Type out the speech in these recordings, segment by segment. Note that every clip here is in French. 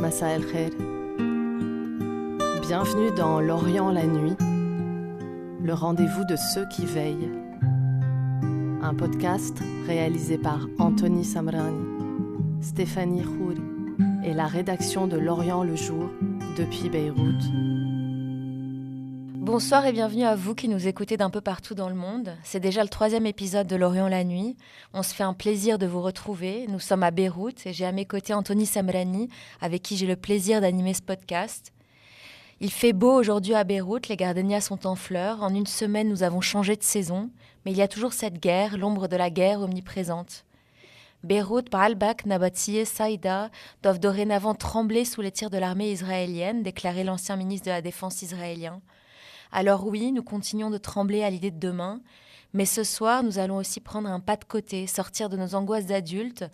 Massa el Khair. Bienvenue dans L'Orient la nuit, le rendez-vous de ceux qui veillent. Un podcast réalisé par Anthony Samrani, Stéphanie Khouri et la rédaction de L'Orient le jour depuis Beyrouth. Bonsoir et bienvenue à vous qui nous écoutez d'un peu partout dans le monde. C'est déjà le 3e épisode de L'Orient la nuit. On se fait un plaisir de vous retrouver. Nous sommes à Beyrouth et j'ai à mes côtés Anthony Samrani, avec qui j'ai le plaisir d'animer ce podcast. Il fait beau aujourd'hui à Beyrouth, les gardenias sont en fleurs. En une semaine, nous avons changé de saison, mais il y a toujours cette guerre, l'ombre de la guerre omniprésente. Beyrouth, Baalbek, Nabatie, Saïda doivent dorénavant trembler sous les tirs de l'armée israélienne, déclarait l'ancien ministre de la Défense israélien. Alors oui, nous continuons de trembler à l'idée de demain, mais ce soir, nous allons aussi prendre un pas de côté, sortir de nos angoisses d'adultes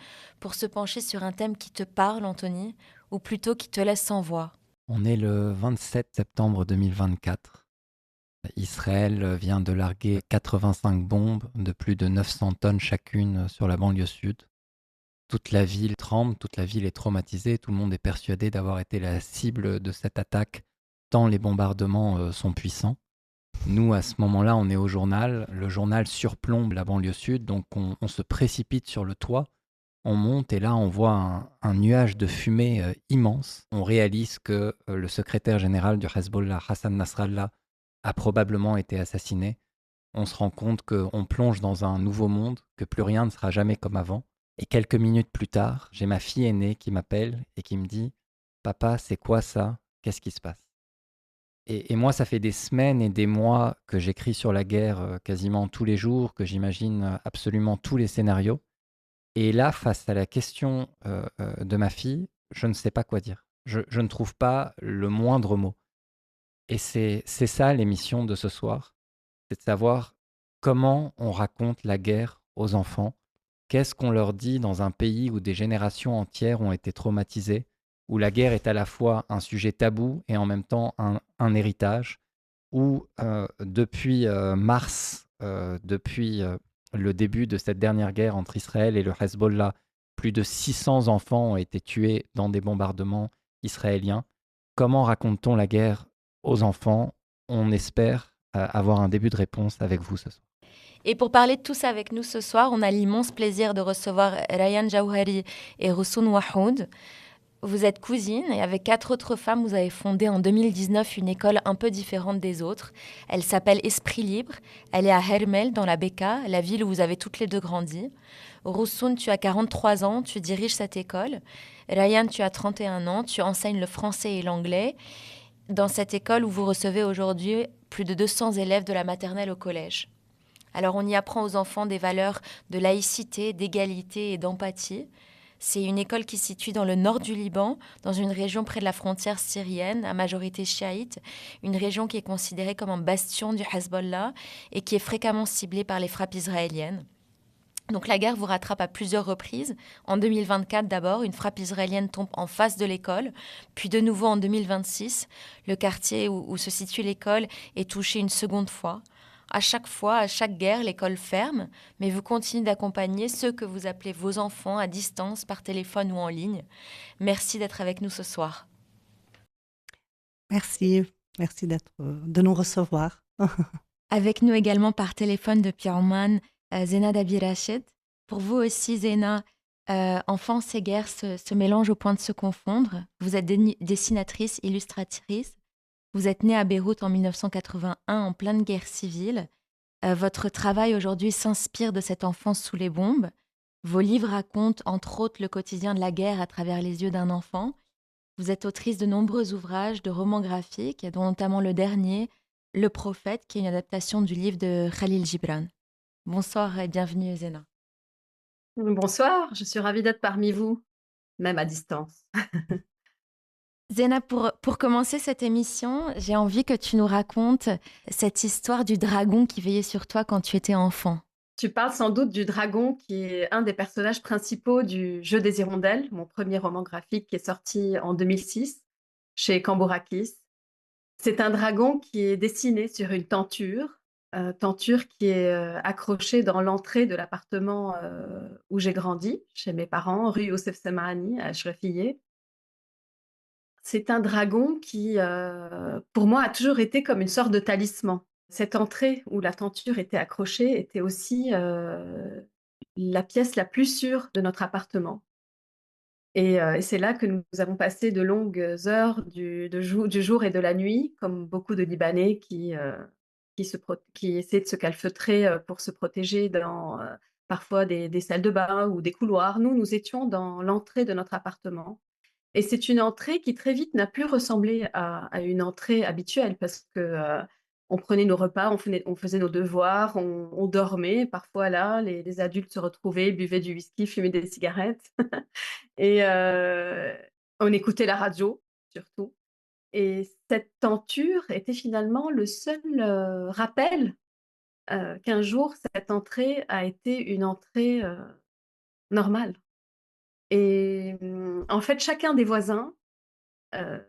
pour se pencher sur un thème qui te parle, Anthony, ou plutôt qui te laisse sans voix. On est le 27 septembre 2024. Israël vient de larguer 85 bombes de plus de 900 tonnes chacune sur la banlieue sud. Toute la ville tremble, toute la ville est traumatisée, tout le monde est persuadé d'avoir été la cible de cette attaque, tant les bombardements sont puissants. Nous, à ce moment-là, on est au journal. Le journal surplombe la banlieue sud, donc on se précipite sur le toit. On monte et là, on voit un nuage de fumée immense. On réalise que le secrétaire général du Hezbollah, Hassan Nasrallah, a probablement été assassiné. On se rend compte qu'on plonge dans un nouveau monde, que plus rien ne sera jamais comme avant. Et quelques minutes plus tard, j'ai ma fille aînée qui m'appelle et qui me dit « Papa, c'est quoi ça? Qu'est-ce qui se passe ?» Et moi, ça fait des semaines et des mois que j'écris sur la guerre quasiment tous les jours, que j'imagine absolument tous les scénarios. Et là, face à la question de ma fille, je ne sais pas quoi dire. Je ne trouve pas le moindre mot. Et c'est ça l'émission de ce soir, c'est de savoir comment on raconte la guerre aux enfants. Qu'est-ce qu'on leur dit dans un pays où des générations entières ont été traumatisées, où la guerre est à la fois un sujet tabou et en même temps un héritage, où depuis mars, depuis le début de cette dernière guerre entre Israël et le Hezbollah, plus de 600 enfants ont été tués dans des bombardements israéliens. Comment raconte-t-on la guerre aux enfants? On espère avoir un début de réponse avec vous ce soir. Et pour parler de tout ça avec nous ce soir, on a l'immense plaisir de recevoir Rayan Jawhari et Roussoun Wahoud. Vous êtes cousines et avec 4 autres femmes, vous avez fondé en 2019 une école un peu différente des autres. Elle s'appelle Esprit Libre. Elle est à Hermel, dans la Bekaa, la ville où vous avez toutes les deux grandi. Roussoun, tu as 43 ans, tu diriges cette école. Rayan, tu as 31 ans, tu enseignes le français et l'anglais dans cette école où vous recevez aujourd'hui plus de 200 élèves de la maternelle au collège. Alors on y apprend aux enfants des valeurs de laïcité, d'égalité et d'empathie. C'est une école qui se situe dans le nord du Liban, dans une région près de la frontière syrienne, à majorité chiite, une région qui est considérée comme un bastion du Hezbollah et qui est fréquemment ciblée par les frappes israéliennes. Donc la guerre vous rattrape à plusieurs reprises. En 2024 d'abord, une frappe israélienne tombe en face de l'école, puis de nouveau en 2026, le quartier où se situe l'école est touché une seconde fois. À chaque fois, à chaque guerre, l'école ferme, mais vous continuez d'accompagner ceux que vous appelez vos enfants à distance, par téléphone ou en ligne. Merci d'être avec nous ce soir. Merci, merci de nous recevoir. Avec nous également par téléphone depuis Oman, Zena Dabirached. Pour vous aussi, Zena, enfance et guerre se mélangent au point de se confondre. Vous êtes dessinatrice, illustratrice. Vous êtes née à Beyrouth en 1981 en pleine guerre civile. Votre travail aujourd'hui s'inspire de cette enfance sous les bombes. Vos livres racontent entre autres le quotidien de la guerre à travers les yeux d'un enfant. Vous êtes autrice de nombreux ouvrages, de romans graphiques, dont notamment le dernier, Le Prophète, qui est une adaptation du livre de Khalil Gibran. Bonsoir et bienvenue, Zena. Bonsoir, je suis ravie d'être parmi vous, même à distance. Zena, pour commencer cette émission, j'ai envie que tu nous racontes cette histoire du dragon qui veillait sur toi quand tu étais enfant. Tu parles sans doute du dragon qui est un des personnages principaux du Jeu des Hirondelles, mon premier roman graphique qui est sorti en 2006 chez Cambourakis. C'est un dragon qui est dessiné sur une tenture qui est accrochée dans l'entrée de l'appartement où j'ai grandi, chez mes parents, rue Youssef Semahani à Ashrafiyeh. C'est un dragon qui, pour moi, a toujours été comme une sorte de talisman. Cette entrée où la tenture était accrochée était aussi, la pièce la plus sûre de notre appartement et c'est là que nous avons passé de longues heures du jour et de la nuit, comme beaucoup de Libanais qui essaient de se calfeutrer, pour se protéger dans, parfois des salles de bain ou des couloirs. Nous étions dans l'entrée de notre appartement et c'est une entrée qui très vite n'a plus ressemblé à une entrée habituelle parce que, on prenait nos repas, on faisait nos devoirs, on dormait. Parfois là, les adultes se retrouvaient, buvaient du whisky, fumaient des cigarettes et on écoutait la radio surtout et cette tenture était finalement le seul, rappel, qu'un jour cette entrée a été une entrée, normale et en fait, chacun des voisins, heu,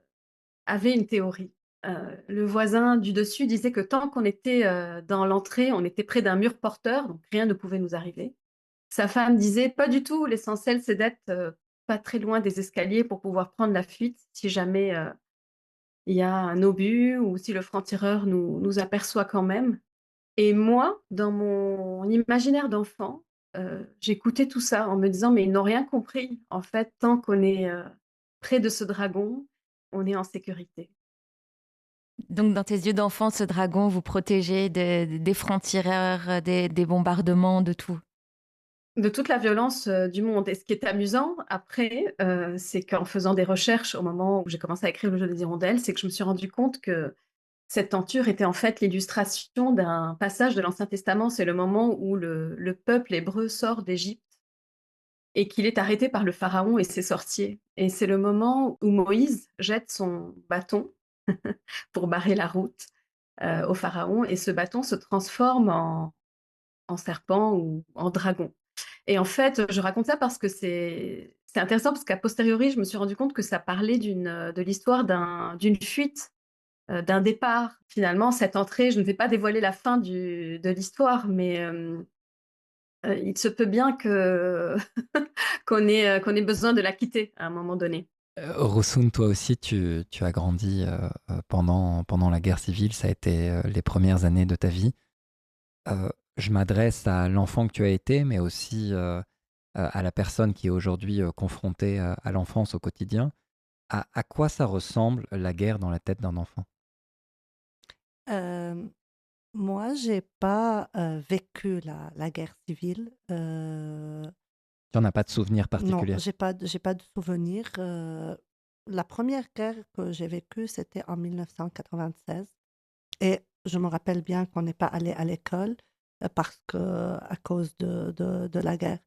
avait une théorie. Le voisin du dessus disait que tant qu'on était, dans l'entrée, on était près d'un mur porteur, donc rien ne pouvait nous arriver. Sa femme disait: «Pas du tout, l'essentiel c'est d'être, pas très loin des escaliers pour pouvoir prendre la fuite si jamais, il y a un obus ou si le franc-tireur nous aperçoit quand même». Et moi, dans mon imaginaire d'enfant, j'écoutais tout ça en me disant: «Mais ils n'ont rien compris. En fait, tant qu'on est, près de ce dragon, on est en sécurité». Donc, dans tes yeux d'enfant, ce dragon vous protégeait des francs-tireurs, des bombardements, de tout. De toute la violence, du monde et ce qui est amusant après, c'est qu'en faisant des recherches au moment où j'ai commencé à écrire Le jeu des hirondelles, c'est que je me suis rendu compte que cette tenture était en fait l'illustration d'un passage de l'Ancien Testament. C'est le moment où le peuple hébreu sort d'Égypte et qu'il est arrêté par le pharaon et ses sorciers et c'est le moment où Moïse jette son bâton pour barrer la route, au pharaon et ce bâton se transforme en serpent ou en dragon. Et en fait, je raconte ça parce que c'est intéressant parce qu'à posteriori, je me suis rendu compte que ça parlait de l'histoire d'une fuite, d'un départ. Finalement, cette entrée, je ne vais pas dévoiler la fin de l'histoire, mais il se peut bien que qu'on ait besoin de la quitter à un moment donné. Roussoun, toi aussi, tu as grandi pendant la guerre civile, ça a été les premières années de ta vie. Je m'adresse à l'enfant que tu as été, mais aussi à la personne qui est aujourd'hui confrontée à l'enfance au quotidien. À quoi ça ressemble la guerre dans la tête d'un enfant? Euh, Moi, j'ai pas vécu la guerre civile. Tu n'en as pas de souvenir Non, particulier? j'ai pas de souvenir. La première guerre que j'ai vécue, c'était en 1996. Et je me rappelle bien qu'on n'est pas allé à l'école parce que à cause de la guerre.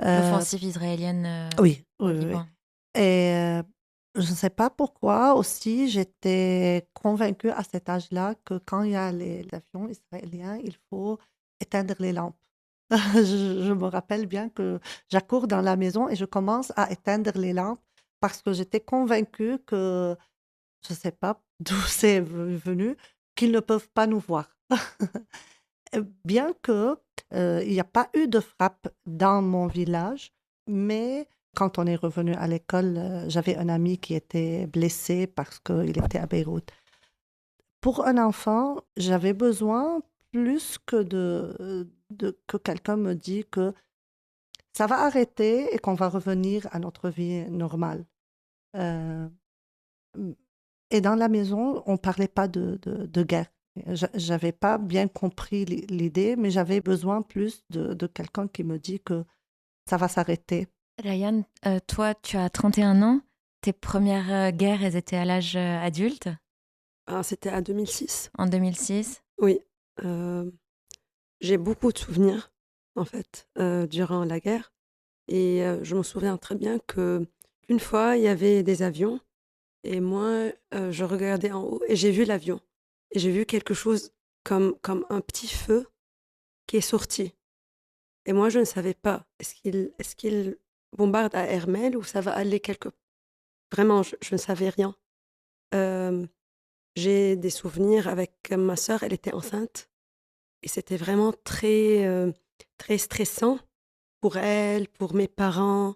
Euh, L'offensive israélienne oui, au oui, oui. Liban. Et je ne sais pas pourquoi aussi, j'étais convaincue à cet âge-là que quand il y a les avions israéliens, il faut éteindre les lampes. Je me rappelle bien que j'accours dans la maison et je commence à éteindre les lampes parce que j'étais convaincue que, je ne sais pas d'où c'est venu, qu'ils ne peuvent pas nous voir. Bien que il n'y a pas eu de frappe dans mon village, mais quand on est revenu à l'école, j'avais un ami qui était blessé parce qu'il était à Beyrouth. Pour un enfant, j'avais besoin plus que que quelqu'un me dise que ça va arrêter et qu'on va revenir à notre vie normale. Euh, et dans la maison, on parlait pas de guerre. J'avais pas bien compris l'idée, mais j'avais besoin plus de quelqu'un qui me dit que ça va s'arrêter. Ryan, toi, tu as 31 ans. Tes premières guerres, elles étaient à l'âge adulte, Ah, c'était à 2006. en 2006. Oui. Euh, j'ai beaucoup de souvenirs, en fait, durant la guerre. Et je me souviens très bien que une fois, il y avait des avions. Et moi, je regardais en haut et j'ai vu l'avion. Et j'ai vu quelque chose comme un petit feu qui est sorti. Et moi, je ne savais pas. Est-ce qu'il bombarde à Hermel ou ça va aller quelque... Vraiment, je ne savais rien. Euh, j'ai des souvenirs avec ma sœur, elle était enceinte. Et c'était vraiment très, très stressant pour elle, pour mes parents.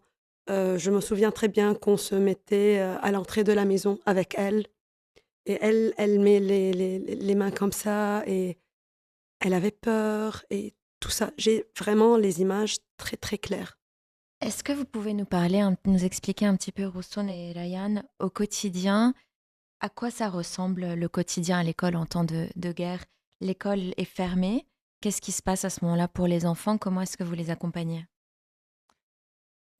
Je me souviens très bien qu'on se mettait à l'entrée de la maison avec elle. Et elle met les mains comme ça et elle avait peur et tout ça. J'ai vraiment les images très, très claires. Est-ce que vous pouvez nous parler, nous expliquer un petit peu, Roussoun et Ryan, au quotidien, à quoi ça ressemble le quotidien à l'école en temps de guerre? L'école est fermée. Qu'est-ce qui se passe à ce moment-là pour les enfants? Comment est-ce que vous les accompagnez?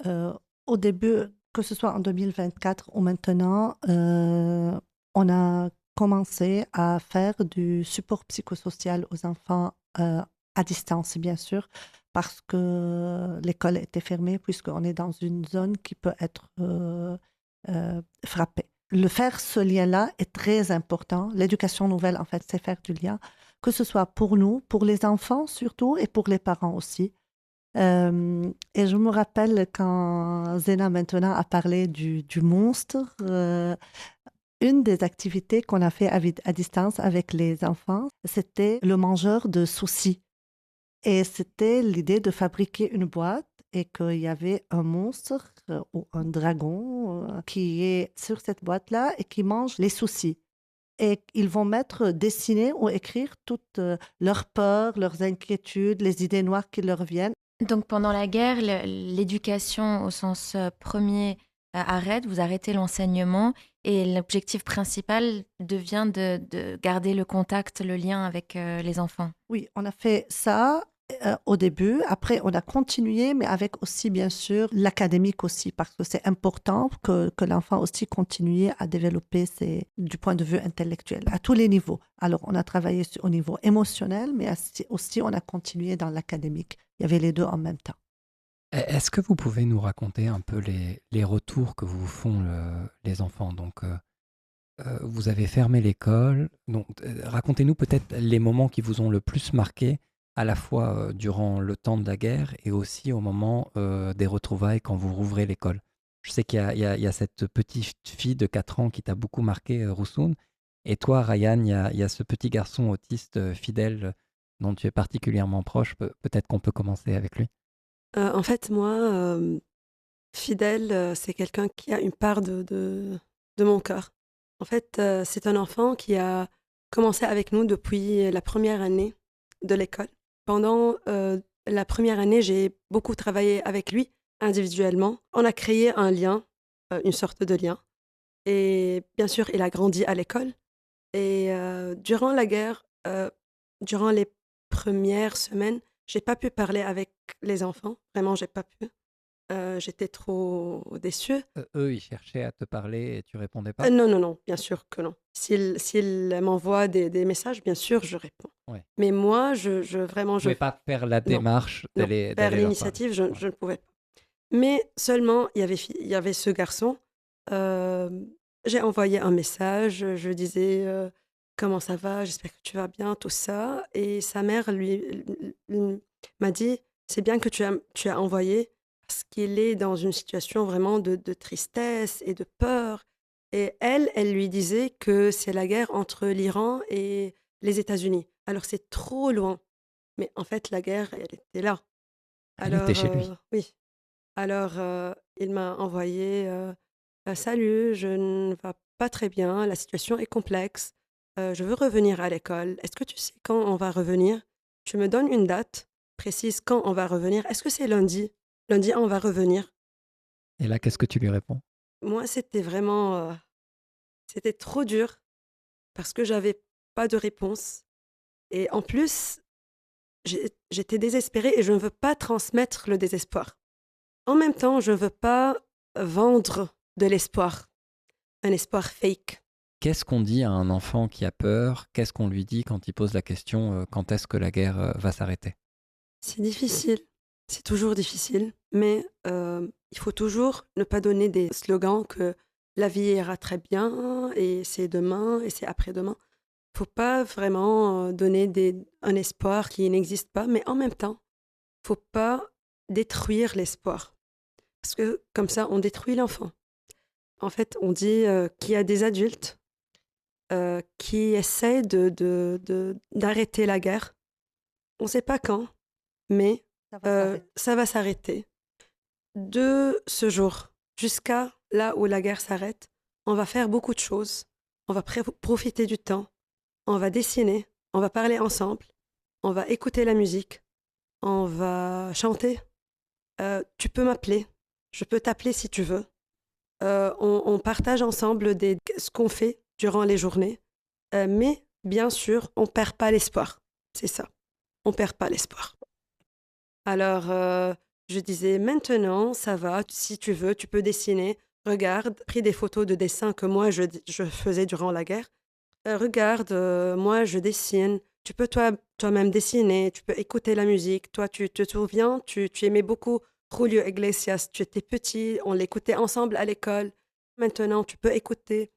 Au début, que ce soit en 2024 ou maintenant, on a commencé à faire du support psychosocial aux enfants à distance, bien sûr, parce que l'école était fermée, puisqu'on est dans une zone qui peut être frappée. Le faire ce lien-là est très important. L'éducation nouvelle, en fait, c'est faire du lien, que ce soit pour nous, pour les enfants surtout, et pour les parents aussi. Et je me rappelle quand Zena maintenant a parlé du monstre, une des activités qu'on a fait à distance avec les enfants, c'était le mangeur de soucis. Et c'était l'idée de fabriquer une boîte et qu'il y avait un monstre ou un dragon qui est sur cette boîte-là et qui mange les soucis. Et ils vont dessiner ou écrire toutes leurs peurs, leurs inquiétudes, les idées noires qui leur viennent. Donc pendant la guerre, l'éducation au sens premier arrête, vous arrêtez l'enseignement et l'objectif principal devient de garder le contact, le lien avec les enfants. Oui, on a fait ça au début. Après, on a continué, mais avec aussi, bien sûr, l'académique aussi, parce que c'est important que l'enfant aussi continue à développer du point de vue intellectuel, à tous les niveaux. Alors, on a travaillé au niveau émotionnel, mais aussi on a continué dans l'académique. Il y avait les deux en même temps. Est-ce que vous pouvez nous raconter un peu les retours que vous font les enfants? Donc, vous avez fermé l'école. Donc, racontez-nous peut-être les moments qui vous ont le plus marqué, à la fois durant le temps de la guerre et aussi au moment des retrouvailles quand vous rouvrez l'école. Je sais qu'il y a cette petite fille de 4 ans qui t'a beaucoup marqué, Roussoun. Et toi, Ryan, il y a ce petit garçon autiste fidèle dont tu es particulièrement proche. Peut-être qu'on peut commencer avec lui. En fait, moi, Fidèle, c'est quelqu'un qui a une part de mon cœur. En fait, c'est un enfant qui a commencé avec nous depuis la première année de l'école. Pendant la première année, j'ai beaucoup travaillé avec lui individuellement. On a créé un lien, une sorte de lien. Et bien sûr, il a grandi à l'école. Et durant la guerre, durant les premières semaines, j'ai pas pu parler avec les enfants. Vraiment, j'ai pas pu. J'étais trop déçue. Eux, ils cherchaient à te parler et tu répondais pas? Non, non, non, bien sûr que non. S'il m'envoie des messages, bien sûr, je réponds. Ouais. Mais moi, vraiment, Vous ne pouvez pas faire la démarche non, d'aller faire leur l'initiative, parler. je ne pouvais pas. Mais seulement, il y avait ce garçon. euh, j'ai envoyé un message, je disais comment ça va, j'espère que tu vas bien, tout ça. Et sa mère lui m'a dit, c'est bien que tu as envoyé parce qu'il est dans une situation vraiment de tristesse et de peur. Et elle lui disait que c'est la guerre entre l'Iran et les États-Unis. Alors c'est trop loin. Mais en fait, la guerre, elle était là. Elle était Alors, chez lui. oui. Alors, il m'a envoyé salut, je ne va pas très bien, la situation est complexe, je veux revenir à l'école. Est-ce que tu sais quand on va revenir? Tu me donnes une date précise quand on va revenir? Est-ce que c'est lundi? Lundi, on va revenir. Et là, qu'est-ce que tu lui réponds? Moi, c'était vraiment, c'était trop dur parce que j'avais pas de réponse. Et en plus, j'étais désespérée et je ne veux pas transmettre le désespoir. En même temps, je ne veux pas vendre de l'espoir, un espoir fake. Qu'est-ce qu'on dit à un enfant qui a peur? Qu'est-ce qu'on lui dit quand il pose la question quand est-ce que la guerre va s'arrêter? C'est difficile, c'est toujours difficile, mais il faut toujours ne pas donner des slogans que la vie ira très bien et c'est demain et c'est après-demain. Il ne faut pas vraiment donner un espoir qui n'existe pas, mais en même temps, il ne faut pas détruire l'espoir. Parce que comme ça, on détruit l'enfant. En fait, on dit qu'il y a des adultes qui essaient d'arrêter la guerre. On ne sait pas quand, mais ça va s'arrêter. de ce jour jusqu'à là où la guerre s'arrête, on va faire beaucoup de choses. On va profiter du temps. On va dessiner. On va parler ensemble. On va écouter la musique. On va chanter. Tu peux m'appeler. Je peux t'appeler si tu veux. On partage ensemble ce qu'on fait durant les journées. Mais bien sûr, on ne perd pas l'espoir. C'est ça. On ne perd pas l'espoir. Alors, je disais, maintenant, ça va. Si tu veux, tu peux dessiner. Regarde, pris des photos de dessins que moi, je faisais durant la guerre. Regarde, moi, je dessine. Tu peux toi-même dessiner. Tu peux écouter la musique. Toi, tu te souviens, tu aimais beaucoup Julio Iglesias. Tu étais petit, on l'écoutait ensemble à l'école. Maintenant, tu peux écouter.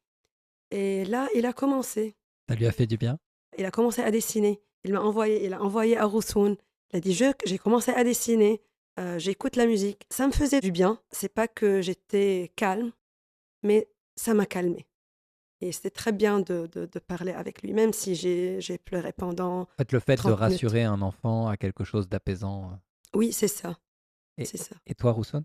Et là, il a commencé. Ça lui a fait du bien? Il a commencé à dessiner. Il a envoyé à Roussoun. Il a dit, j'ai commencé à dessiner. J'écoute la musique. Ça me faisait du bien. C'est pas que j'étais calme, mais ça m'a calmée. Et c'était très bien de parler avec lui, même si j'ai pleuré pendant En fait, le fait de 30 minutes. rassurer un enfant a quelque chose d'apaisant. Oui, c'est ça. Et, C'est ça. et toi, Roussoun?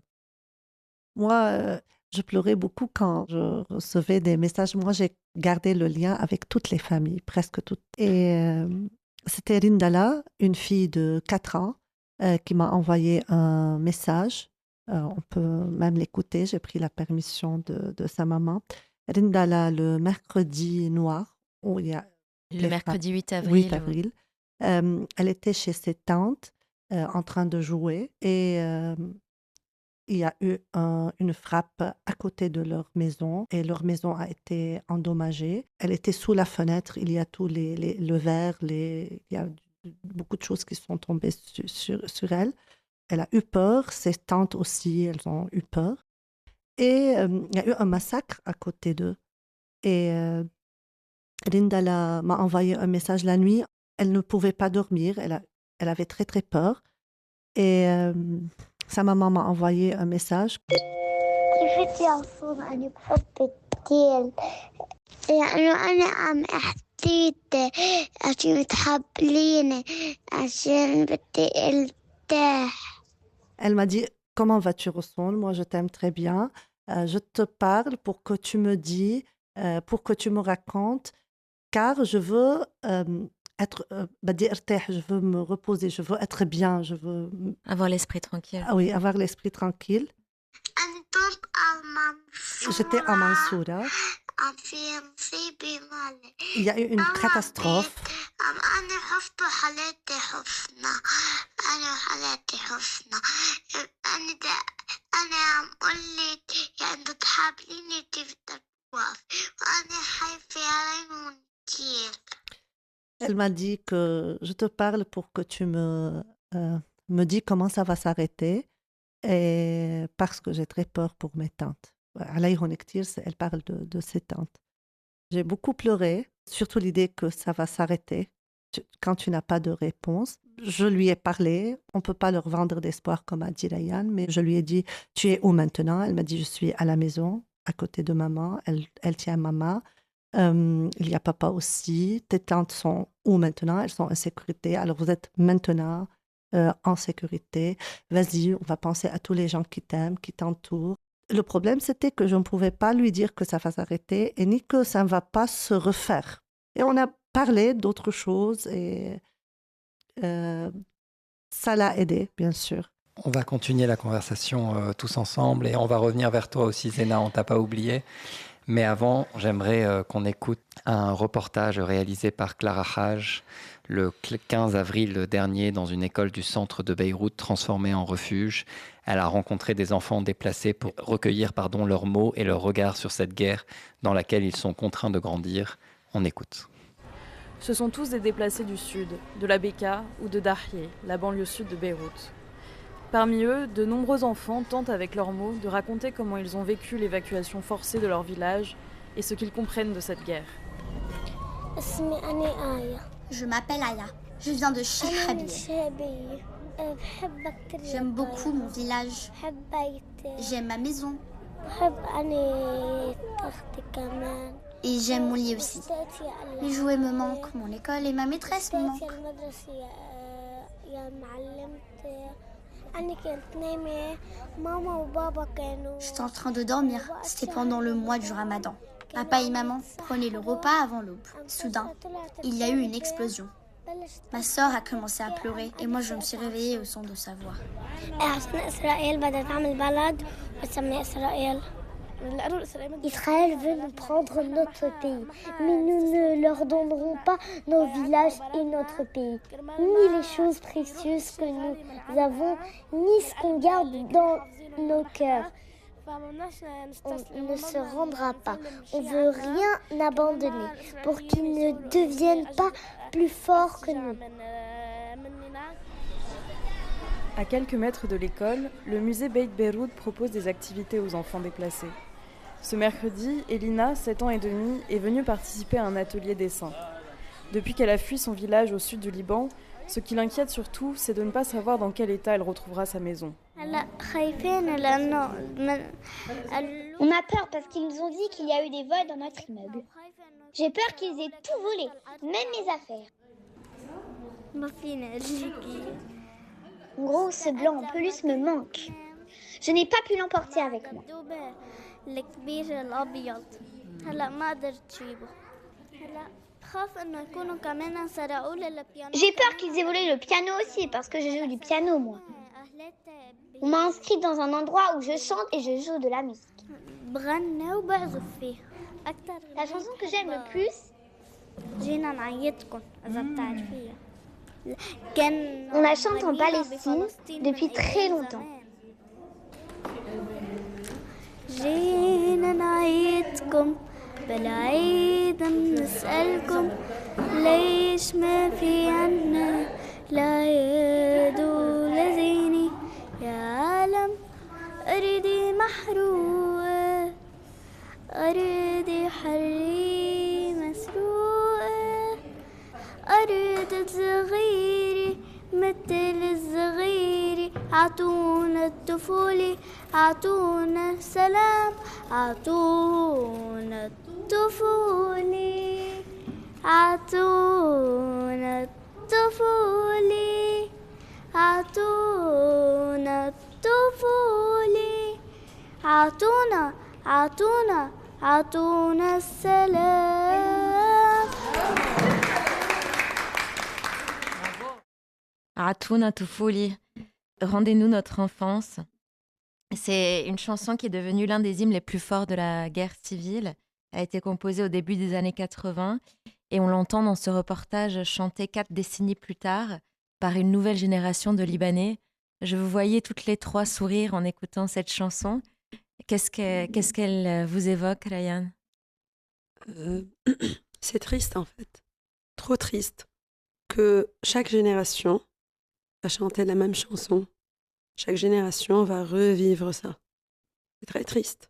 Moi, je pleurais beaucoup quand je recevais des messages. Moi, j'ai gardé le lien avec toutes les familles, presque toutes. Et c'était Rindala, une fille de 4 ans, qui m'a envoyé un message. On peut même l'écouter. J'ai pris la permission de sa maman. Rindala, le mercredi noir, où il y a Le mercredi 8 avril. 8 avril. Elle était chez ses tantes en train de jouer et il y a eu une frappe à côté de leur maison et leur maison a été endommagée. Elle était sous la fenêtre, il y a tout le verre, il y a beaucoup de choses qui sont tombées sur elle. Elle a eu peur, ses tantes aussi, elles ont eu peur. Et il y a eu un massacre à côté d'eux. Et Linda m'a envoyé un message la nuit. Elle ne pouvait pas dormir, elle avait très très peur. Et sa maman m'a envoyé un message. Elle m'a dit, comment vas-tu, Roussoun? Moi, je t'aime très bien. Je te parle pour que tu me dis, pour que tu me racontes, car je veux être, je veux me reposer, je veux être bien, je veux... Avoir l'esprit tranquille. Ah oui, avoir l'esprit tranquille. J'étais à Mansoura. Il y a eu une catastrophe. Elle m'a dit que je te parle pour que tu me dis comment ça va s'arrêter, et parce que j'ai très peur pour mes tantes. Elle parle de ses tantes. J'ai beaucoup pleuré, surtout l'idée que ça va s'arrêter quand tu n'as pas de réponse. Je lui ai parlé, on ne peut pas leur vendre d'espoir comme a dit Ryan, mais je lui ai dit, tu es où maintenant? Elle m'a dit, je suis à la maison, à côté de maman, elle tient maman. Il y a papa aussi. Tes tantes sont où maintenant? Elles sont en sécurité. Alors vous êtes maintenant en sécurité. Vas-y, on va penser à tous les gens qui t'aiment, qui t'entourent. Le problème, c'était que je ne pouvais pas lui dire que ça va s'arrêter et ni que ça ne va pas se refaire. Et on a parlé d'autres choses et ça l'a aidé, bien sûr. On va continuer la conversation tous ensemble et on va revenir vers toi aussi, Zena, on ne t'a pas oublié. Mais avant, j'aimerais qu'on écoute un reportage réalisé par Clara Haj le 15 avril dernier dans une école du centre de Beyrouth transformée en refuge. Elle a rencontré des enfants déplacés pour recueillir leurs mots et leurs regards sur cette guerre dans laquelle ils sont contraints de grandir. On écoute. Ce sont tous des déplacés du sud, de la Bekaa ou de Dahieh, la banlieue sud de Beyrouth. Parmi eux, de nombreux enfants tentent avec leurs mots de raconter comment ils ont vécu l'évacuation forcée de leur village et ce qu'ils comprennent de cette guerre. Je m'appelle Aya, je viens de Chehhabia. J'aime beaucoup mon village. J'aime ma maison. Et j'aime mon lit aussi. Les jouets me manquent, mon école et ma maîtresse me manquent. J'étais en train de dormir. C'était pendant le mois du Ramadan. Papa et maman prenaient le repas avant l'aube. Soudain, il y a eu une explosion. Ma sœur a commencé à pleurer et moi je me suis réveillée au son de sa voix. Israël veut nous prendre notre pays, mais nous ne leur donnerons pas nos villages et notre pays, ni les choses précieuses que nous avons, ni ce qu'on garde dans nos cœurs. On ne se rendra pas. On ne veut rien abandonner pour qu'ils ne deviennent pas plus forts que nous. À quelques mètres de l'école, le musée Beit Beyrout propose des activités aux enfants déplacés. Ce mercredi, Elina, 7 ans et demi, est venue participer à un atelier dessin. Depuis qu'elle a fui son village au sud du Liban, ce qui l'inquiète surtout, c'est de ne pas savoir dans quel état elle retrouvera sa maison. On a peur parce qu'ils nous ont dit qu'il y a eu des vols dans notre immeuble. J'ai peur qu'ils aient tout volé, même mes affaires. En gros, ce blanc en peluche me manque. Je n'ai pas pu l'emporter avec moi. J'ai peur qu'ils aient volé le piano aussi, parce que je joue du piano, moi. On m'a inscrite dans un endroit où je chante et je joue de la musique. La chanson que j'aime le plus, on la chante en Palestine depuis très longtemps. بالعيد نسألكم ليش ما في عنا العيد ولزيني يا عالم أريدي محروقة أريدي حري مسروقة أريد صغيري مثل الصغيري عطونا الطفولة عطونا سلام عطونا الطفولة عطونا الطفولة عطونا الطفولة عطونا السلام. Atouna Toufouli, rendez-nous notre enfance. C'est une chanson qui est devenue l'un des hymnes les plus forts de la guerre civile. Elle a été composée au début des années 80 et on l'entend dans ce reportage chanté 4 décennies plus tard par une nouvelle génération de Libanais. Je vous voyais toutes les trois sourire en écoutant cette chanson. Qu'est-ce qu'elle vous évoque, Ryan ? C'est triste en fait, trop triste que chaque génération va chanter la même chanson. Chaque génération va revivre ça. C'est très triste.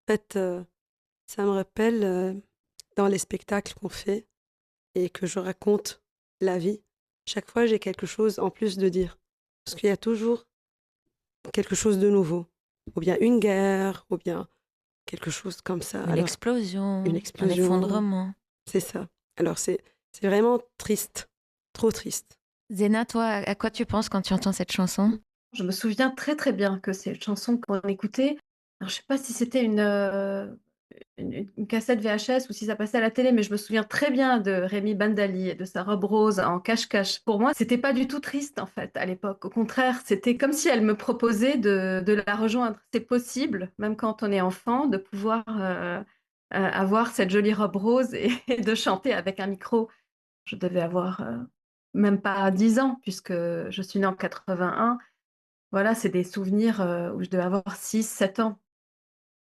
En fait, ça me rappelle dans les spectacles qu'on fait et que je raconte la vie. Chaque fois, j'ai quelque chose en plus de dire. Parce qu'il y a toujours quelque chose de nouveau. Ou bien une guerre, ou bien quelque chose comme ça. Une explosion, un effondrement. C'est ça. Alors, c'est vraiment triste. Trop triste. Zena, toi, à quoi tu penses quand tu entends cette chanson ? Je me souviens très très bien que c'est une chanson qu'on écoutait. Alors, je ne sais pas si c'était une cassette VHS ou si ça passait à la télé, mais je me souviens très bien de Rémi Bandali et de sa robe rose en cache-cache. Pour moi, c'était pas du tout triste en fait à l'époque. Au contraire, c'était comme si elle me proposait de la rejoindre. C'est possible, même quand on est enfant, de pouvoir avoir cette jolie robe rose et de chanter avec un micro. Je devais avoir même pas 10 ans puisque je suis née en 81. Voilà, c'est des souvenirs où je devais avoir 6-7 ans.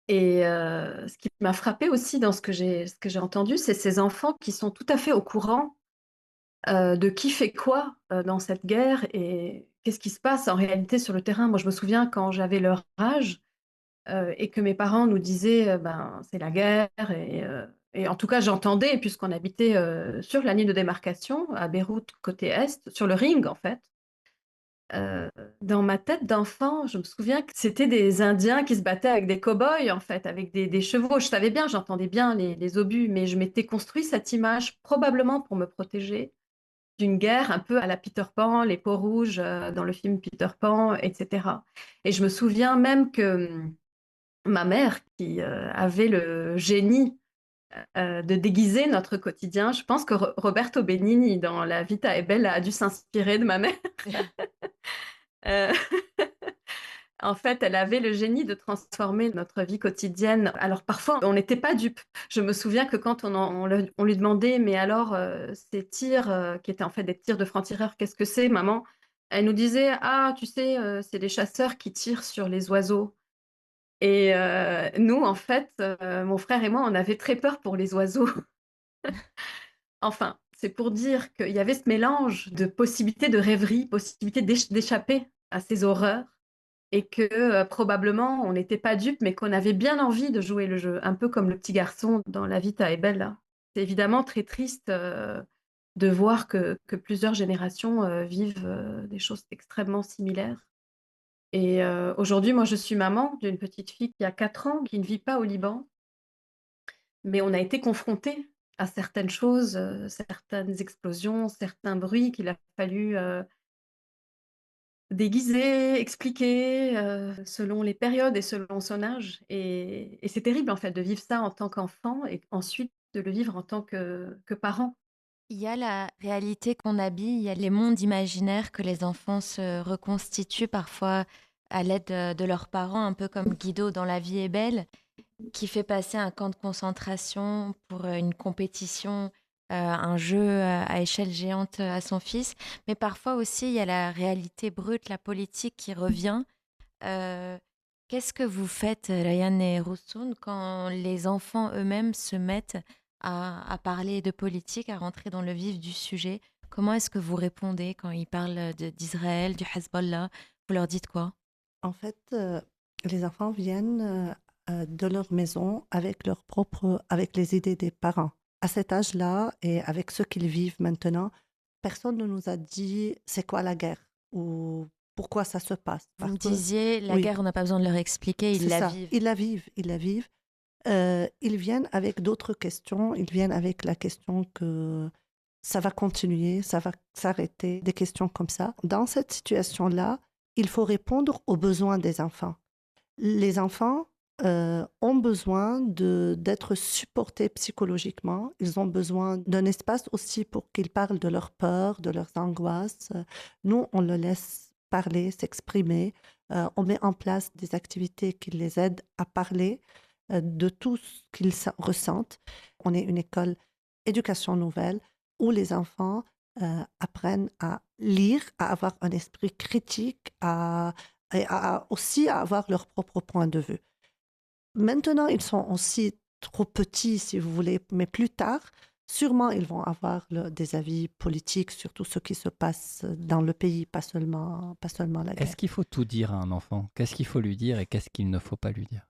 Et ce qui m'a frappée aussi dans ce que j'ai entendu, c'est ces enfants qui sont tout à fait au courant de qui fait quoi dans cette guerre et qu'est-ce qui se passe en réalité sur le terrain. Moi, je me souviens quand j'avais leur âge et que mes parents nous disaient ben, c'est la guerre. Et en tout cas, j'entendais, puisqu'on habitait sur la ligne de démarcation, à Beyrouth, côté Est, sur le ring en fait. Dans ma tête d'enfant, je me souviens que c'était des Indiens qui se battaient avec des cow-boys, en fait, avec des chevaux. Je savais bien, j'entendais bien les obus, mais je m'étais construit cette image probablement pour me protéger. d'une guerre un peu à la Peter Pan, les peaux rouges dans le film Peter Pan, etc. Et je me souviens même que ma mère, qui avait le génie de déguiser notre quotidien, je pense que Roberto Benigni, dans La Vita è Bella, a dû s'inspirer de ma mère. Euh, En fait, elle avait le génie de transformer notre vie quotidienne. Alors parfois, on n'était pas dupes. Je me souviens que quand on lui demandait, mais alors, ces tirs, qui étaient en fait des tirs de francs-tireurs, qu'est-ce que c'est, maman? Elle nous disait, ah, tu sais, c'est des chasseurs qui tirent sur les oiseaux. Et nous, en fait, mon frère et moi, on avait très peur pour les oiseaux. Enfin, c'est pour dire qu'il y avait ce mélange de possibilités de rêverie, possibilités d'échapper à ces horreurs et que probablement on n'était pas dupes, mais qu'on avait bien envie de jouer le jeu, un peu comme le petit garçon dans La Vita è Bella. C'est évidemment très triste de voir que plusieurs générations vivent des choses extrêmement similaires. Et aujourd'hui, moi, je suis maman d'une petite fille qui a 4 ans, qui ne vit pas au Liban, mais on a été confrontés à certaines choses, certaines explosions, certains bruits qu'il a fallu déguiser, expliquer, selon les périodes et selon son âge. Et c'est terrible, en fait, de vivre ça en tant qu'enfant et ensuite de le vivre en tant que parent. Il y a la réalité qu'on habille, il y a les mondes imaginaires que les enfants se reconstituent parfois à l'aide de leurs parents, un peu comme Guido dans La vie est belle, qui fait passer un camp de concentration pour une compétition, un jeu à échelle géante à son fils. Mais parfois aussi, il y a la réalité brute, la politique qui revient. Qu'est-ce que vous faites, Ryan et Roussoun, quand les enfants eux-mêmes se mettent à parler de politique, à rentrer dans le vif du sujet? Comment est-ce que vous répondez quand ils parlent d'Israël, du Hezbollah? Vous leur dites quoi? En fait, les enfants viennent de leur maison avec les idées des parents. À cet âge-là et avec ce qu'ils vivent maintenant, personne ne nous a dit c'est quoi la guerre ou pourquoi ça se passe. Vous me disiez, la guerre, on n'a pas besoin de leur expliquer, ils la vivent. Ils la vivent. Ils viennent avec d'autres questions. Ils viennent avec la question que ça va continuer, ça va s'arrêter, des questions comme ça. Dans cette situation-là, il faut répondre aux besoins des enfants. Les enfants ont besoin d'être supportés psychologiquement. Ils ont besoin d'un espace aussi pour qu'ils parlent de leurs peurs, de leurs angoisses. Nous, on le laisse parler, s'exprimer. On met en place des activités qui les aident à parler de tout ce qu'ils ressentent. On est une école éducation nouvelle où les enfants apprennent à lire, à avoir un esprit critique, aussi à avoir leur propre point de vue. Maintenant, ils sont aussi trop petits, si vous voulez, mais plus tard, sûrement, ils vont avoir des avis politiques sur tout ce qui se passe dans le pays, pas seulement la guerre. Est-ce qu'il faut tout dire à un enfant? Qu'est-ce qu'il faut lui dire et qu'est-ce qu'il ne faut pas lui dire?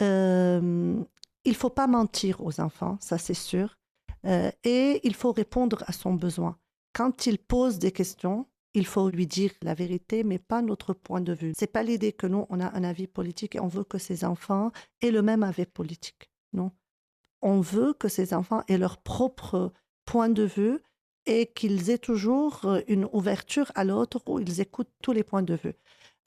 Il ne faut pas mentir aux enfants, ça c'est sûr. Et il faut répondre à son besoin. Quand il pose des questions, il faut lui dire la vérité, mais pas notre point de vue. Ce n'est pas l'idée que nous, on a un avis politique et on veut que ces enfants aient le même avis politique. Non. On veut que ces enfants aient leur propre point de vue et qu'ils aient toujours une ouverture à l'autre où ils écoutent tous les points de vue.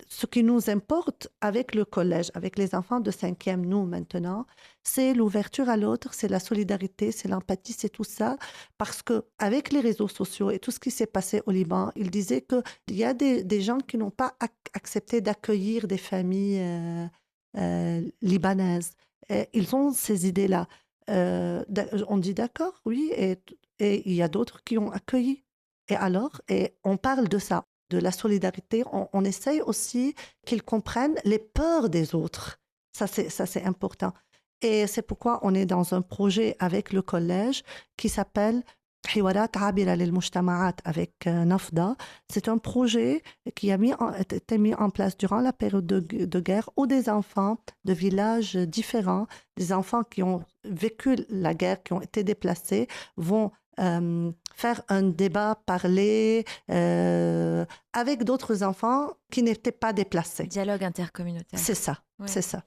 Ce qui nous importe avec le collège, avec les enfants de 5e, nous maintenant, c'est l'ouverture à l'autre, c'est la solidarité, c'est l'empathie, c'est tout ça. Parce qu'avec les réseaux sociaux et tout ce qui s'est passé au Liban, il disait qu'il y a des gens qui n'ont pas accepté d'accueillir des familles libanaises. Et ils ont ces idées-là. On dit d'accord, oui, et il y a d'autres qui ont accueilli. Et alors, on parle de ça, de la solidarité. On essaye aussi qu'ils comprennent les peurs des autres. Ça, c'est important. Et c'est pourquoi on est dans un projet avec le collège qui s'appelle Hiwarat Abira lil Mujtama'at avec Nafda. C'est un projet qui a été mis en place durant la période de guerre où des enfants de villages différents, des enfants qui ont vécu la guerre, qui ont été déplacés, vont faire un débat, parler avec d'autres enfants qui n'étaient pas déplacés. Dialogue intercommunautaire. C'est ça, ouais. C'est ça.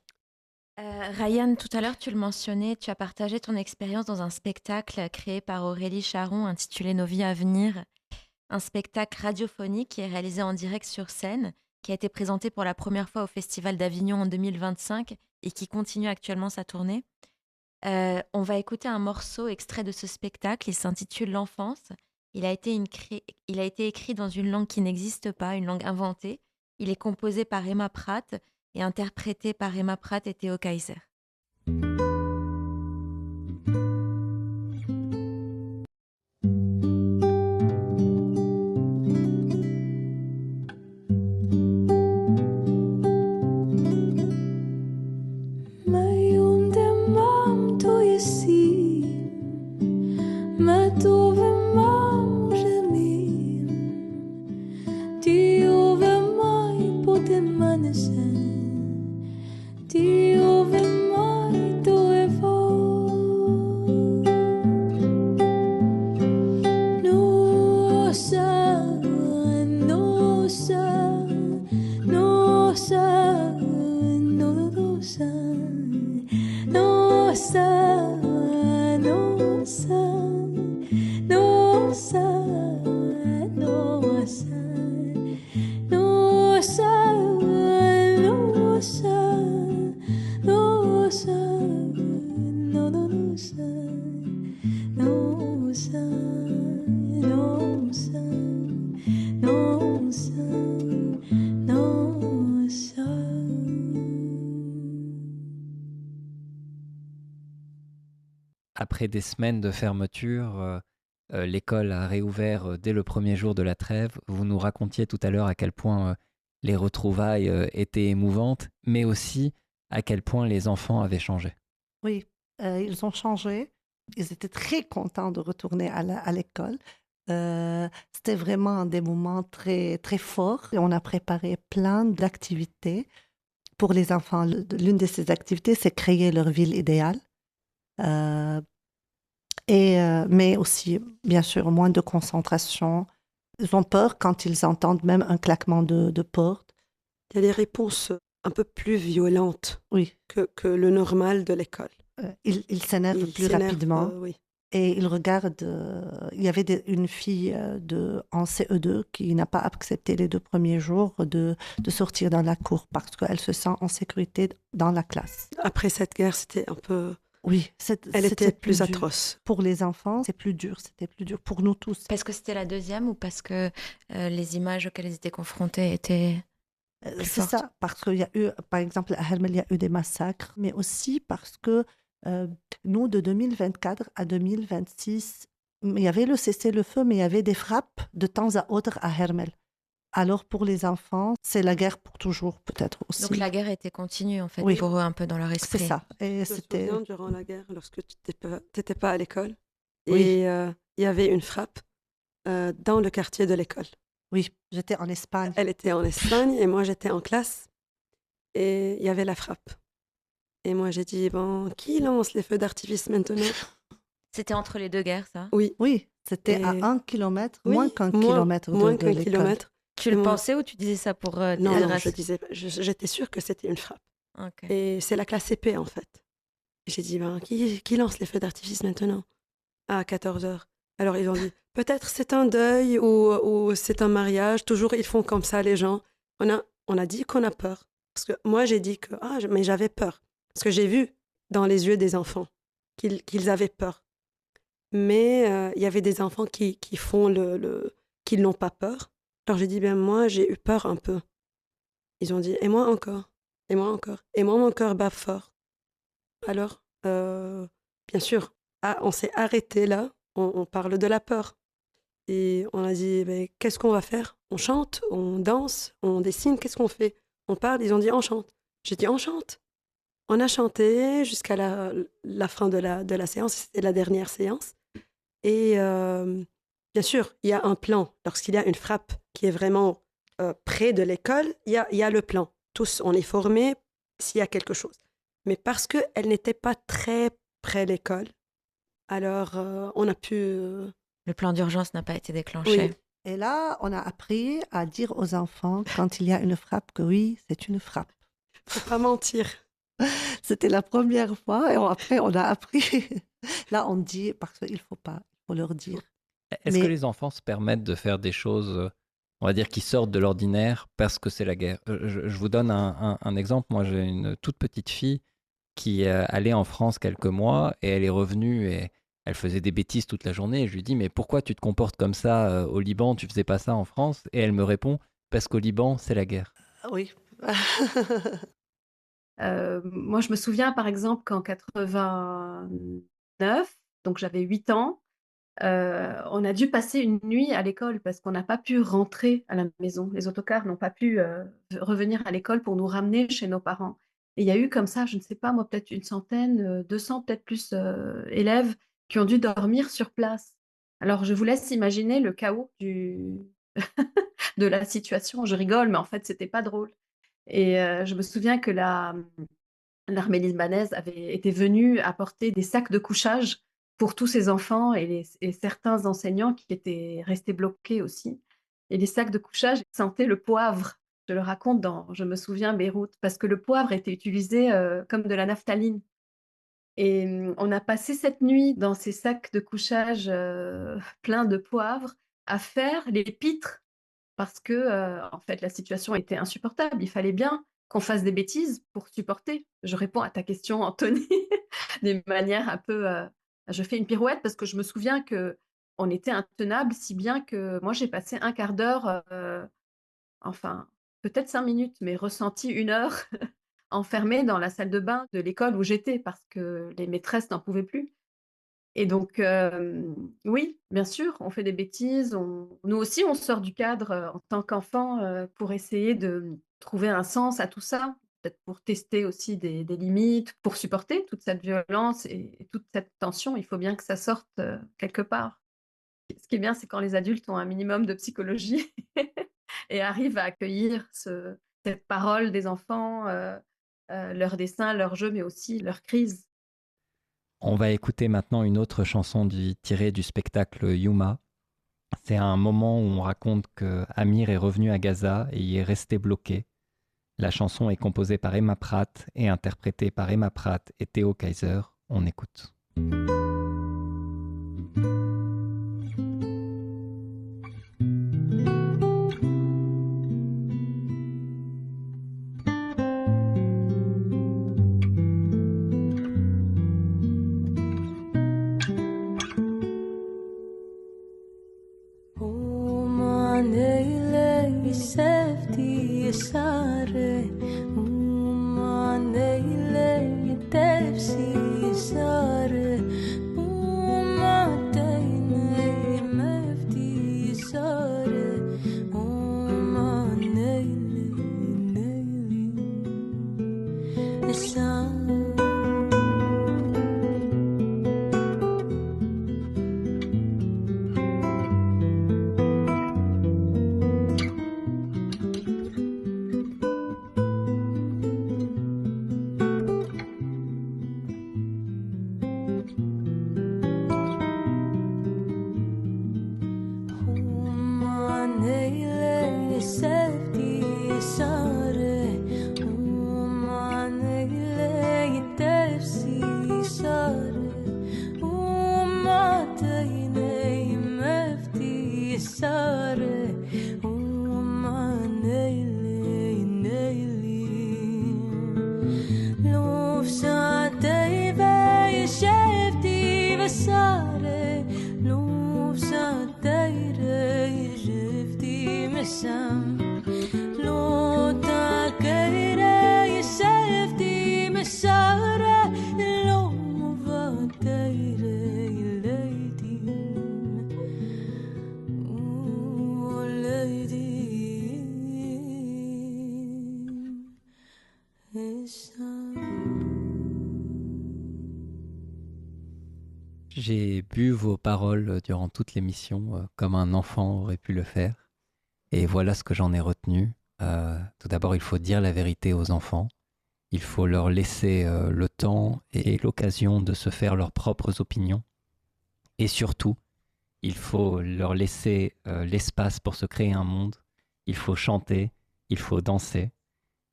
Ryan, tout à l'heure, tu le mentionnais, tu as partagé ton expérience dans un spectacle créé par Aurélie Charon intitulé Nos vies à venir. un spectacle radiophonique qui est réalisé en direct sur scène, qui a été présenté pour la première fois au Festival d'Avignon en 2025 et qui continue actuellement sa tournée. On va écouter un morceau extrait de ce spectacle, il s'intitule L'enfance. Il a été écrit dans une langue qui n'existe pas, une langue inventée. Il est composé par Emma Pratt et interprété par Emma Pratt et Théo Kaiser. Après des semaines de fermeture, l'école a réouvert dès le premier jour de la trêve. Vous nous racontiez tout à l'heure à quel point les retrouvailles étaient émouvantes, mais aussi à quel point les enfants avaient changé. Oui, ils ont changé. Ils étaient très contents de retourner à l'école. C'était vraiment des moments très, très forts. Et on a préparé plein d'activités pour les enfants. L'une de ces activités, c'est créer leur ville idéale. Mais aussi, bien sûr, moins de concentration. Ils ont peur quand ils entendent même un claquement de porte. Il y a des réponses un peu plus violentes que le normal de l'école. Ils s'énervent plus rapidement. Oui. Et ils regardent. Il y avait une fille en CE2 qui n'a pas accepté les 2 premiers jours de sortir dans la cour parce qu'elle se sent en sécurité dans la classe. Après cette guerre, c'était un peu... Oui, elle était plus atroce. Pour les enfants, c'était plus dur pour nous tous. Parce que c'était la deuxième ou parce que les images auxquelles ils étaient confrontés étaient c'est fortes. Ça, parce qu'il y a eu, par exemple, à Hermel, il y a eu des massacres, mais aussi parce que nous, de 2024 à 2026, il y avait le cessez-le-feu, mais il y avait des frappes de temps à autre à Hermel. Alors pour les enfants, c'est la guerre pour toujours, peut-être aussi. Donc la guerre était continue, en fait, pour eux, un peu dans leur esprit. C'est ça. Et c'était... Je me souviens, durant la guerre, lorsque tu n'étais pas à l'école, et il y avait une frappe dans le quartier de l'école. Oui, j'étais en Espagne. Elle était en Espagne et moi, j'étais en classe. Et il y avait la frappe. Et moi, j'ai dit, bon, qui lance les feux d'artifice maintenant? C'était entre les deux guerres, ça? Oui, c'était à 1 kilomètre, moins qu'un kilomètre de l'école. Kilomètre. Tu le pensais ou tu disais ça pour Non, j'étais sûre que c'était une frappe. Okay. Et c'est la classe CP, en fait. Et j'ai dit, ben, qui lance les feux d'artifice maintenant? À 14h. Alors, ils ont dit, peut-être c'est un deuil ou c'est un mariage. Toujours, ils font comme ça, les gens. On a dit qu'on a peur. Parce que moi, j'ai dit que mais j'avais peur. Parce que j'ai vu dans les yeux des enfants qu'ils avaient peur. Mais il y avait des enfants qui font qui n'ont pas peur. Alors j'ai dit, ben moi, j'ai eu peur un peu. Ils ont dit, et moi encore, et moi encore. Et moi, mon cœur bat fort. Alors, bien sûr, on s'est arrêté là, on parle de la peur. Et on a dit, ben, qu'est-ce qu'on va faire? On chante, on danse, on dessine, qu'est-ce qu'on fait? On parle, ils ont dit, on chante. J'ai dit, on chante. On a chanté jusqu'à la fin de la séance, c'était la dernière séance. Et bien sûr, il y a un plan. Lorsqu'il y a une frappe qui est vraiment près de l'école, il y a le plan. Tous, on est formés s'il y a quelque chose. Mais parce qu'elle n'était pas très près de l'école, alors on a pu... Le plan d'urgence n'a pas été déclenché. Oui. Et là, on a appris à dire aux enfants, quand il y a une frappe, que oui, c'est une frappe. Faut pas mentir. C'était la première fois et après, on a appris. Là, on dit, parce qu'il faut pas, il faut leur dire. Est-ce que Mais les enfants se permettent de faire des choses, on va dire, qui sortent de l'ordinaire parce que c'est la guerre? Je vous donne un exemple. Moi, j'ai une toute petite fille qui allait en France quelques mois et elle est revenue et elle faisait des bêtises toute la journée. Et je lui dis, mais pourquoi tu te comportes comme ça au Liban? Tu faisais pas ça en France? Et elle me répond, parce qu'au Liban, c'est la guerre. oui. Moi, je me souviens, par exemple, qu'en 89, donc j'avais 8 ans, on a dû passer une nuit à l'école parce qu'on n'a pas pu rentrer à la maison. Les autocars n'ont pas pu revenir à l'école pour nous ramener chez nos parents. Et il y a eu comme ça, je ne sais pas, moi, peut-être une centaine, 200, peut-être plus élèves qui ont dû dormir sur place. Alors, je vous laisse imaginer le chaos de la situation. Je rigole, mais en fait, c'était pas drôle. Et je me souviens que l'armée libanaise avait été venue apporter des sacs de couchage pour tous ces enfants et certains enseignants qui étaient restés bloqués aussi. Et les sacs de couchage sentaient le poivre. Je le raconte je me souviens, Beyrouth, parce que le poivre était utilisé comme de la naphtaline. Et on a passé cette nuit dans ces sacs de couchage pleins de poivre à faire les pitres parce que, en fait, la situation était insupportable. Il fallait bien qu'on fasse des bêtises pour supporter. Je réponds à ta question, Anthony, d'une manière un peu, je fais une pirouette parce que je me souviens qu'on était intenables, si bien que moi, j'ai passé un quart d'heure, enfin, peut-être 5 minutes, mais ressenti 1 heure enfermée dans la salle de bain de l'école où j'étais parce que les maîtresses n'en pouvaient plus. Et donc, oui, bien sûr, on fait des bêtises. Nous aussi, on sort du cadre en tant qu'enfant pour essayer de trouver un sens à tout ça, peut-être pour tester aussi des limites, pour supporter toute cette violence et toute cette tension. Il faut bien que ça sorte quelque part. Ce qui est bien, c'est quand les adultes ont un minimum de psychologie et arrivent à accueillir cette parole des enfants, leurs dessins, leurs jeux, mais aussi leurs crises. On va écouter maintenant une autre chanson tirée du spectacle Yuma. C'est un moment où on raconte que Amir est revenu à Gaza et y est resté bloqué. La chanson est composée par Emma Pratt et interprétée par Emma Pratt et Theo Kaiser. On écoute. J'ai bu vos paroles durant toute l'émission comme un enfant aurait pu le faire. Et voilà ce que j'en ai retenu. Tout d'abord, il faut dire la vérité aux enfants. Il faut leur laisser le temps et l'occasion de se faire leurs propres opinions. Et surtout, il faut leur laisser l'espace pour se créer un monde. Il faut chanter, il faut danser.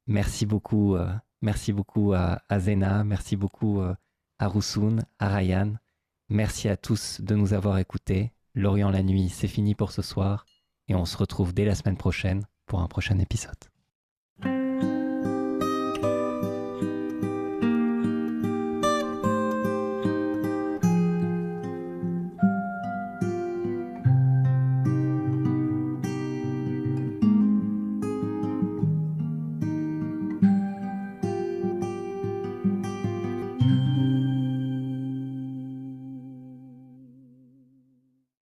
Merci beaucoup à Zena, merci beaucoup à Roussoun, à Ryan. Merci à tous de nous avoir écoutés. L'Orient la nuit, c'est fini pour ce soir et on se retrouve dès la semaine prochaine pour un prochain épisode.